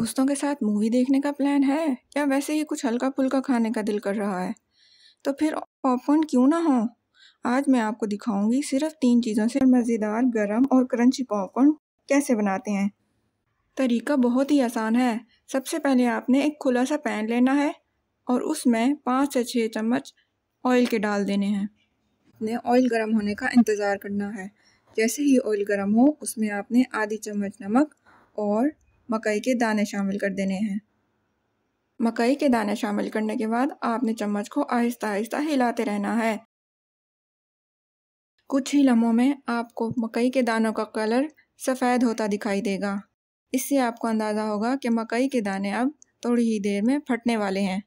दोस्तों के साथ मूवी देखने का प्लान है या वैसे ही कुछ हल्का फुल्का खाने का दिल कर रहा है? तो फिर पॉपकॉर्न क्यों ना हो। आज मैं आपको दिखाऊंगी सिर्फ 3 चीज़ों से मज़ेदार गरम और क्रंची पॉपकॉर्न कैसे बनाते हैं। तरीका बहुत ही आसान है। सबसे पहले आपने एक खुला सा पैन लेना है और उसमें 5 से 6 चम्मच ऑयल के डाल देने हैं। आपने ऑयल गर्म होने का इंतज़ार करना है। जैसे ही ऑयल गर्म हो उसमें आपने आधी चम्मच नमक और मकई के दाने शामिल कर देने हैं। मकई के दाने शामिल करने के बाद आपने चम्मच को आहिस्ता आहिस्ता हिलाते रहना है। कुछ ही लम्हों में आपको मकई के दानों का कलर सफ़ेद होता दिखाई देगा। इससे आपको अंदाज़ा होगा कि मकई के दाने अब थोड़ी ही देर में फटने वाले हैं।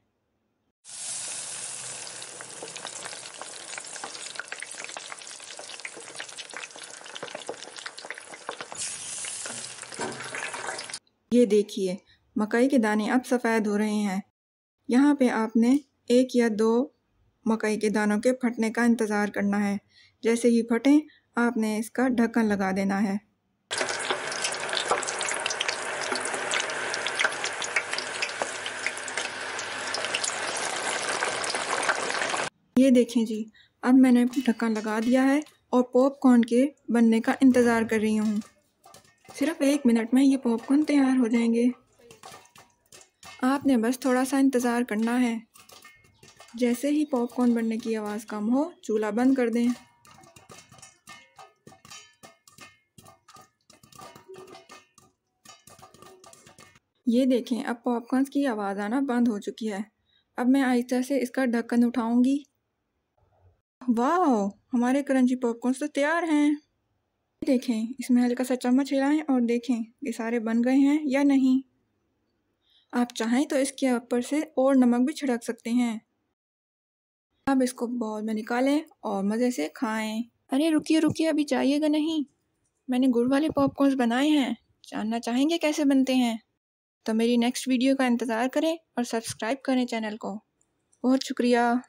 ये देखिए, मकई के दाने अब सफ़ेद हो रहे हैं। यहाँ पे आपने 1 या 2 मकई के दानों के फटने का इंतज़ार करना है। जैसे ही फटें आपने इसका ढक्कन लगा देना है। ये देखें जी, अब मैंने ढक्कन लगा दिया है और पॉपकॉर्न के बनने का इंतज़ार कर रही हूँ। सिर्फ 1 मिनट में ये पॉपकॉर्न तैयार हो जाएंगे। आपने बस थोड़ा सा इंतज़ार करना है। जैसे ही पॉपकॉर्न बनने की आवाज़ कम हो, चूल्हा बंद कर दें। ये देखें, अब पॉपकॉर्न की आवाज़ आना बंद हो चुकी है। अब मैं आहिस्ता से इसका ढक्कन उठाऊंगी। वाह, हमारे क्रंची पॉपकॉर्न तो तैयार हैं। देखें, इसमें हल्का सा चम्मच हिलाएं और देखें ये सारे बन गए हैं या नहीं। आप चाहें तो इसके ऊपर से और नमक भी छिड़क सकते हैं। अब इसको बाउल में निकालें और मज़े से खाएं। अरे रुकिए रुकिए, अभी जाइएगा नहीं, मैंने गुड़ वाले पॉपकॉर्न बनाए हैं। जानना चाहेंगे कैसे बनते हैं? तो मेरी नेक्स्ट वीडियो का इंतज़ार करें और सब्सक्राइब करें चैनल को। बहुत शुक्रिया।